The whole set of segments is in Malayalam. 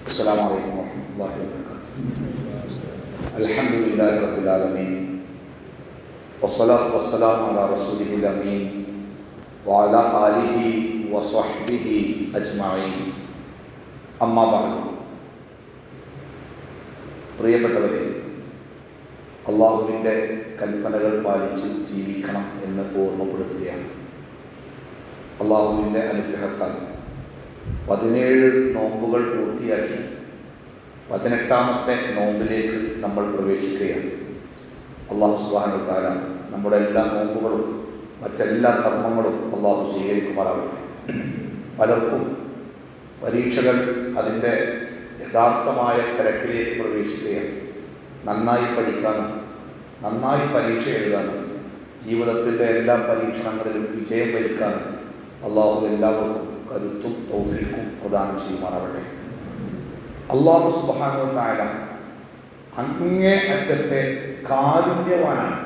السلام عليكم ورحمة الله وبركاته. الحمد لله رب العالمين والصلاة والسلام على رسوله الأمين وعلى آله وصحبه أجمعين. أما بعد. പ്രിയപ്പെട്ടവരെ, അള്ളാഹുവിൻ്റെ കൽപ്പനകൾ പാലിച്ച് ജീവിക്കണം എന്ന് ഓർമ്മപ്പെടുത്തുകയാണ്. അള്ളാഹുവിൻ്റെ അനുഗ്രഹത്താൽ 17 നോമ്പുകൾ പൂർത്തിയാക്കി 18ാമത്തെ നോമ്പിലേക്ക് നമ്മൾ പ്രവേശിക്കുകയാണ്. അള്ളാഹു സുബ്ഹാനഹു വ തആല നമ്മുടെ എല്ലാ നോമ്പുകളും മറ്റെല്ലാ കർമ്മങ്ങളും അള്ളാഹു സ്വീകരിക്കുമാറാവട്ടെ. പലർക്കും പരീക്ഷകൾ അതിൻ്റെ യഥാർത്ഥമായ തിരക്കിലേക്ക് പ്രവേശിക്കുകയാണ്. നന്നായി പഠിക്കാനും നന്നായി പരീക്ഷ എഴുതാനും ജീവിതത്തിൻ്റെ എല്ലാ പരീക്ഷണങ്ങളിലും വിജയം വരിക്കാനും അള്ളാഹു എല്ലാവർക്കും കരുത്തും തൗഫീഖും പ്രദാനം ചെയ്യുമാറാവട്ടെ. അള്ളാഹു സുബ്ഹാനഹു വ തആല അങ്ങേ അറ്റത്തെ കാരുണ്യവാനാണ്.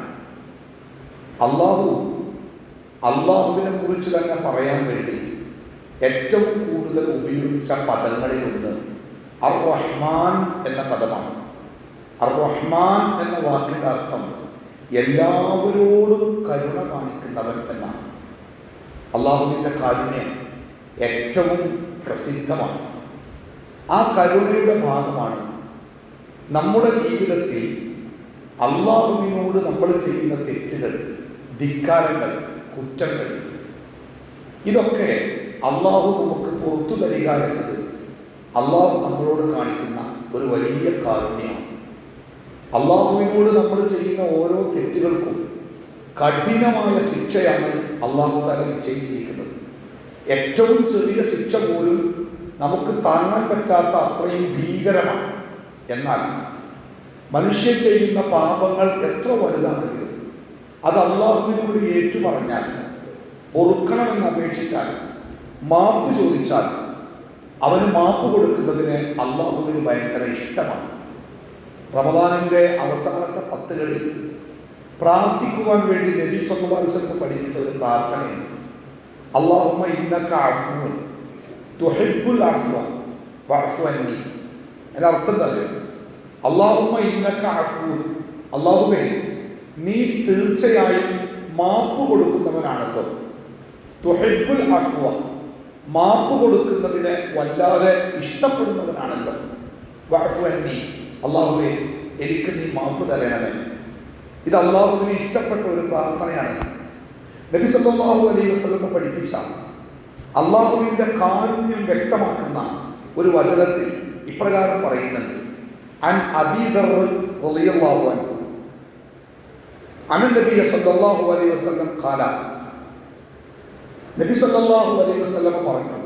അള്ളാഹുവിനെ കുറിച്ച് തന്നെ പറയാൻ വേണ്ടി ഏറ്റവും കൂടുതൽ ഉപയോഗിച്ച പദങ്ങളിലൊന്ന് അർ-റഹ്മാൻ എന്ന പദമാണ്. അർ-റഹ്മാൻ എന്ന വാക്കിൻ്റെ അർത്ഥം എല്ലാവരോടും കരുണ കാണിക്കുന്നവൻ എന്നാണ്. അള്ളാഹുവിൻ്റെ കാരുണ്യം ഏറ്റവും പ്രസിദ്ധമാണ്. ആ കരുണയുടെ ഭാഗമാണ് നമ്മുടെ ജീവിതത്തിൽ അള്ളാഹുവിനോട് നമ്മൾ ചെയ്യുന്ന തെറ്റുകൾ, ധിക്കാരങ്ങൾ, കുറ്റങ്ങൾ, ഇതൊക്കെ അള്ളാഹു നമുക്ക് പുറത്തു തരിക എന്നത് അള്ളാഹു നമ്മളോട് കാണിക്കുന്ന ഒരു വലിയ കാരുണ്യമാണ്. അള്ളാഹുവിനോട് നമ്മൾ ചെയ്യുന്ന ഓരോ തെറ്റുകൾക്കും കഠിനമായ ശിക്ഷയാണ് അള്ളാഹു തആല നിശ്ചയിച്ചിരിക്കുന്നത്. ഏറ്റവും ചെറിയ ശിക്ഷ പോലും നമുക്ക് താങ്ങാൻ പറ്റാത്ത അത്രയും ഭീകരമാണ്. എന്നാൽ മനുഷ്യൻ ചെയ്യുന്ന പാപങ്ങൾ എത്ര വലുതാണെങ്കിലും അത് അള്ളാഹുവിനോട് ഏറ്റുപറഞ്ഞാൽ, പൊറുക്കണമെന്ന് അപേക്ഷിച്ചാൽ, മാപ്പ് ചോദിച്ചാൽ അവന് മാപ്പ് കൊടുക്കുന്നതിന് അള്ളാഹുവിന് ഭയങ്കര ഇഷ്ടമാണ്. റമദാനിൻ്റെ അവസാനത്തെ 10 പ്രാർത്ഥിക്കുവാൻ വേണ്ടി നബി സല്ലല്ലാഹു അലൈഹി വസല്ലം പഠിപ്പിച്ച ഒരു പ്രാർത്ഥനയുണ്ട്. അല്ലാഹുമ്മ ഇന്നക അഫ്വുൻ തുഹിബ്ബുൽ അഫ്വ ഫഅഫു അന്നി. അതിന്റെ അർത്ഥം എന്താ? അല്ലാഹുമ്മ ഇന്നക അഫ്വുൻ, അല്ലാഹുവേ നീ തീർച്ചയായും മാപ്പ് കൊടുക്കുന്നവനാണല്ലോ. തുഹിബ്ബുൽ അഫ്വ, മാപ്പ് കൊടുക്കുന്നതിനെ വല്ലാതെ ഇഷ്ടപ്പെടുന്നവനാണല്ലോ. ഫഅഫു അന്നി, അല്ലാഹുവേ എനിക്ക് നീ മാപ്പ് തരണമേ. ഇത് അള്ളാഹുവിന് ഇഷ്ടപ്പെട്ട ഒരു പ്രാർത്ഥനയാണ്. നബി സല്ലല്ലാഹു അലൈഹി വസല്ലം പഠിപ്പിച്ച അള്ളാഹുവിൻ്റെ കാരുണ്യം വ്യക്തമാക്കുന്ന ഒരു വചനത്തിൽ ഇപ്രകാരം പറയുന്നുണ്ട്. അൻ അബീ ദർ റളിയല്ലാഹു അൻഹു അൻ നബി സല്ലല്ലാഹു അലൈഹി വസല്ലം ഖാല, നബി സല്ലല്ലാഹു അലൈഹി വസല്ലം പറഞ്ഞു,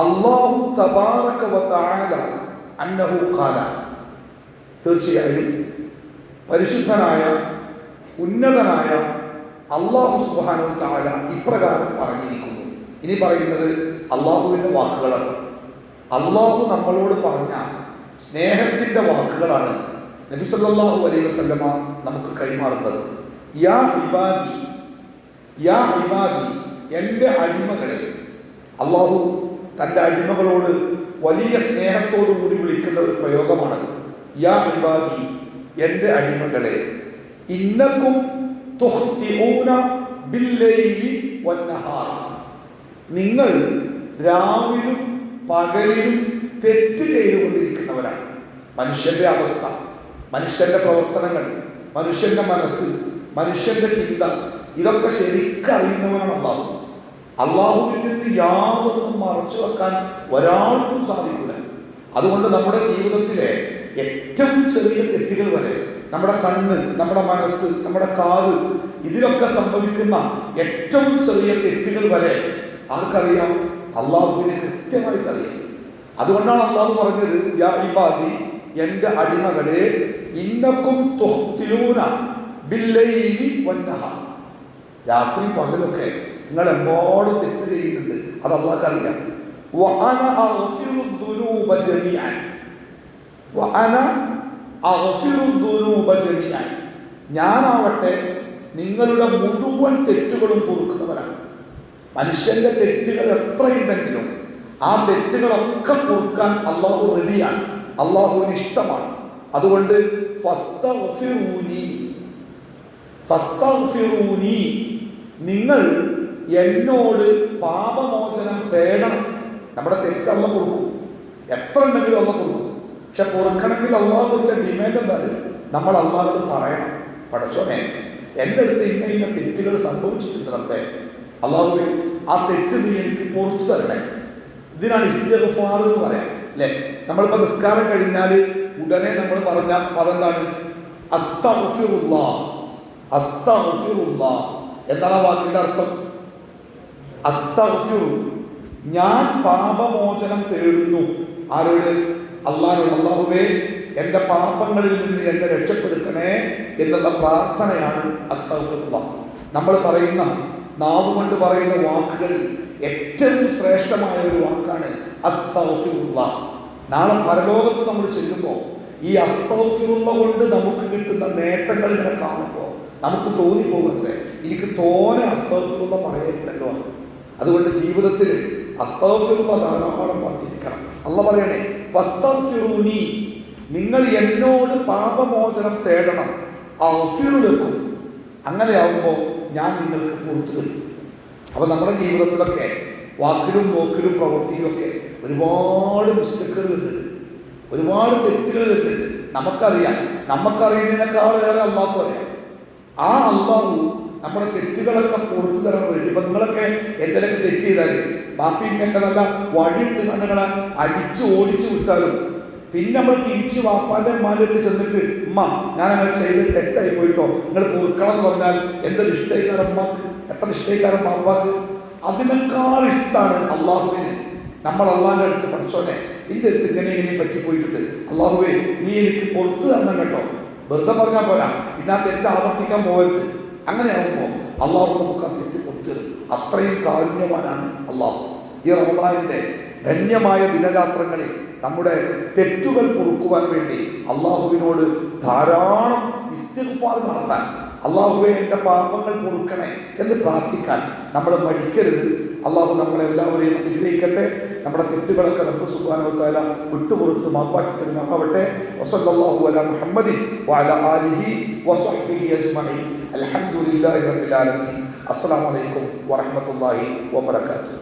അല്ലാഹു തബാറക വ തആല അന്നഹു ഖാല, തീർച്ചയായും പരിശുദ്ധനായ ഉന്നതനായ അല്ലാഹു സുബ്ഹാനഹു വ തആല ഇപ്രകാരം പറഞ്ഞിരിക്കുന്നു. ഇനി പറയുന്നത് അള്ളാഹുവിൻ്റെ വാക്കുകളാണ്. അള്ളാഹു നമ്മളോട് പറഞ്ഞ സ്നേഹത്തിൻ്റെ വാക്കുകളാണ് നബി സല്ലല്ലാഹു അലൈഹി വസല്ലമ നമുക്ക് കൈമാറുന്നത്. യാ ഇബാദി, യാ ഇബാദി, എൻ്റെ അടിമകളെ. അള്ളാഹു തൻ്റെ അടിമകളോട് വലിയ സ്നേഹത്തോടു കൂടി വിളിക്കുന്ന ഒരു പ്രയോഗമാണത്. യാ ഇബാദി, എൻ്റെ അടിമകളെ. ഇന്നക്കും തുഖ്തിഊന ബില്ലൈലി വന്നഹാർ, നിങ്ങൾ രാവിലും പകലിലും തെറ്റ് ചെയ്തുകൊണ്ടിരിക്കുന്നവരാണ്. മനുഷ്യന്റെ അവസ്ഥ, മനുഷ്യന്റെ പ്രവർത്തനങ്ങൾ, മനുഷ്യന്റെ മനസ്സ്, മനുഷ്യന്റെ ചിന്ത, ഇതൊക്കെ ശരിക്കറിയുന്നവനാണ് അള്ളാഹു. അള്ളാഹുവിൽ നിന്ന് യാതൊന്നും മറച്ചു വെക്കാൻ ഒരാൾക്കും സാധിക്കില്ല. അതുകൊണ്ട് നമ്മുടെ ജീവിതത്തിലെ ഏറ്റവും ചെറിയ തെറ്റുകൾ വരെ, നമ്മുടെ കണ്ണ്, നമ്മുടെ മനസ്സ്, നമ്മുടെ കാത്, ഇതിലൊക്കെ സംഭവിക്കുന്ന ഏറ്റവും ചെറിയ തെറ്റുകൾ വരെ ആർക്കറിയാം? അള്ളാഹുവിനെ കൃത്യമായിട്ട് അറിയാം. അതുകൊണ്ടാണ് അള്ളാഹു പറഞ്ഞത്, യാ ഇബാദി, എൻ്റെ അടിമകളെ, ഇന്നക്കും തുഖ്തിഊന ബില്ലൈലി വന്നഹാർ, രാത്രി പകലൊക്കെ നിങ്ങൾ എമ്പാടും തെറ്റ് ചെയ്യുന്നുണ്ട്. അത് അള്ളാഹ്ക്ക് അറിയാം. വഅന അഗ്ഫിറു ദുനൂബ ജമീഅൻ, വഅന അഗ്ഫിറു ദുനൂബ ജമീഅൻ, ഞാനാവട്ടെ നിങ്ങളുടെ മുഴുവൻ തെറ്റുകളും പൊറുക്കുന്നവരാണ്. മനുഷ്യന്റെ തെറ്റുകൾ എത്രയുണ്ടെങ്കിലും ആ തെറ്റുകളൊക്കെ പൊറുക്കാൻ അള്ളാഹു റെഡിയാണ്, അള്ളാഹുവിന് ഇഷ്ടമാണ്. അതുകൊണ്ട് ഫസ്തഗ്ഫിറൂനി, നിങ്ങൾ എന്നോട് പാപമോചനം തേടണം. നമ്മുടെ തെറ്റ് അള്ളാഹ് പൊറുക്കും, എത്ര ഉണ്ടെങ്കിലും അള്ളാഹ് പൊറുക്കും. പക്ഷെ പൊറുക്കണമെങ്കിൽ അള്ളാഹു വെച്ച ഡിമാൻഡ് എന്തായാലും നമ്മൾ അള്ളാഹോട് പറയണം, പടച്ചോനെ എൻ്റെ അടുത്ത് ഇന്ന ഇന്ന തെറ്റുകൾ സംഭവിച്ചിട്ടുണ്ട് റബ്ബേ, അള്ളാഹുവേ ആ തെറ്റ് നീ എനിക്ക് പുറത്തു തരണേ. ഇതിനാണ് ഇസ്തിഗ്ഫാർ എന്ന് പറയാം, അല്ലേ? നമ്മളിപ്പോൾ നിസ്കാരം കഴിഞ്ഞാൽ ഉടനെ നമ്മൾ പറഞ്ഞ പദം എന്താണ്? അസ്തഗ്ഫിറുല്ലാഹ്. അസ്തഗ്ഫിറുല്ലാഹ് എന്താണ് ആ വാക്കിൻ്റെ അർത്ഥം? അസ്തഗ്ഫിറു, ഞാൻ പാപമോചനം തേടുന്നു. ആരോട്? അള്ളാഹുവോട്. അള്ളാഹുവേ എൻ്റെ പാപങ്ങളിൽ നിന്ന് എന്നെ രക്ഷപ്പെടുത്തണേ എന്നുള്ള പ്രാർത്ഥനയാണ് അസ്തഗ്ഫിറുല്ലാഹ്. നമ്മൾ പറയുന്ന, നാവ് കൊണ്ട് പറയുന്ന വാക്കുകളിൽ ഏറ്റവും ശ്രേഷ്ഠമായ ഒരു വാക്കാണ് അസ്തഗ്ഫിറുല്ലാഹ്. നാളെ പരലോകത്ത് നമ്മൾ ചെല്ലുമ്പോൾ ഈ അസ്തഗ്ഫിറുല്ലാഹ് കൊണ്ട് നമുക്ക് കിട്ടുന്ന നേട്ടങ്ങൾ ഇങ്ങനെ കാണുമ്പോൾ നമുക്ക് തോന്നിപ്പോകത്രേ, എനിക്ക് തോനെ അസ്തഗ്ഫിറുല്ലാഹ് പറയില്ലല്ലോ. അതുകൊണ്ട് ജീവിതത്തിൽ അസ്തഗ്ഫിറുല്ലാഹ് ധാരാളം വർദ്ധിപ്പിക്കണം. അല്ലാഹ് പറയണേ, ഫസ്തഗ്ഫിറൂനി, നിങ്ങൾ എന്നോട് പാപമോചനം തേടണം, അഗ്ഫിറു ലക്കും, അങ്ങനെയാവുമ്പോൾ ഞാൻ നിങ്ങൾക്ക് പുറത്തു തരും. അപ്പോൾ നമ്മുടെ ജീവിതത്തിലൊക്കെ വാക്കിലും നോക്കിലും പ്രവൃത്തിയിലൊക്കെ ഒരുപാട് മിസ്റ്റേക്കുകൾ വരുന്നുണ്ട്, ഒരുപാട് തെറ്റുകൾ വരുന്നുണ്ട്. നമുക്കറിയുന്നതിനേക്കാളേറെ അള്ളാഹു അറിയാം. ആ അള്ളാഹു നമ്മുടെ തെറ്റുകളൊക്കെ പുറത്തു തരാൻ വേണ്ടി, ഇപ്പം നിങ്ങളൊക്കെ എന്തെങ്കിലുമൊക്കെ തെറ്റ് ചെയ്താൽ ബാപ്പിയൊക്കെ നല്ല വഴിയെടുത്ത് നിങ്ങളെ അടിച്ച് ഓടിച്ച് വിട്ടാലും പിന്നെ നമ്മൾ തിരിച്ച് വാപ്പാൻ്റെ അമ്മാൻ്റെ ചെന്നിട്ട് ഉമ്മ ഞാനങ്ങനെ ചെയ്ത് തെറ്റായി പോയിട്ടോ നിങ്ങൾ പൊറുക്കണം എന്ന് പറഞ്ഞാൽ എന്തൊരു ഇഷ്ടേക്കാരൻ അമ്മക്ക്, എത്ര ഇഷ്ടേക്കാരൻ ബാപ്പാക്ക്. അതിനേക്കാൾ ഇഷ്ടമാണ് അള്ളാഹുവിന് നമ്മൾ അള്ളാഹിൻ്റെ അടുത്ത്, പഠിച്ചോനെ എൻ്റെ അടുത്ത് ഇങ്ങനെ പറ്റിപ്പോയിട്ടുണ്ട്, അള്ളാഹുവേ നീ എനിക്ക് പുറത്തു തരണം കേട്ടോ. വെറുതെ പറഞ്ഞാൽ പോരാ, പിന്നെ ആ തെറ്റ് ആവർത്തിക്കാൻ പോകരുത്. അങ്ങനെയാകുമ്പോൾ അള്ളാഹു നമുക്ക് ആ തെറ്റ് പുറത്തു തരും. അത്രയും കാരുണ്യവാനാണ് അള്ളാഹു. ഈ റമദാനിൻ്റെ ധന്യമായ ദിനരാത്രങ്ങളിൽ നമ്മുടെ തെറ്റുകൾ പൊറുക്കുവാൻ വേണ്ടി അള്ളാഹുവിനോട് ധാരാളം ഇസ്തിഗ്ഫാർ നടത്താൻ, അള്ളാഹുവേ എൻ്റെ പാപങ്ങൾ പൊറുക്കണേ എന്ന് പ്രാർത്ഥിക്കാൻ നമ്മൾ മടിക്കരുത്. അള്ളാഹു നമ്മളെല്ലാവരെയും അനുഗ്രഹിക്കട്ടെ. നമ്മുടെ തെറ്റുകളൊക്കെ റബ്ബ് സുബ്ഹാനഹു വ തആല വിട്ടുപുറത്ത് മാപ്പാക്കി തരുമാറാവട്ടെ. വസല്ലല്ലാഹു അലാ മുഹമ്മദിൻ വഅലാ ആലിഹി വസഹ്ബിഹി അജ്മഈൻ. അൽഹംദുലില്ലാഹി റബ്ബിൽ ആലമീൻ. അസ്സലാമു അലൈക്കും വറഹ്മത്തുള്ളാഹി വബറകാതുഹു.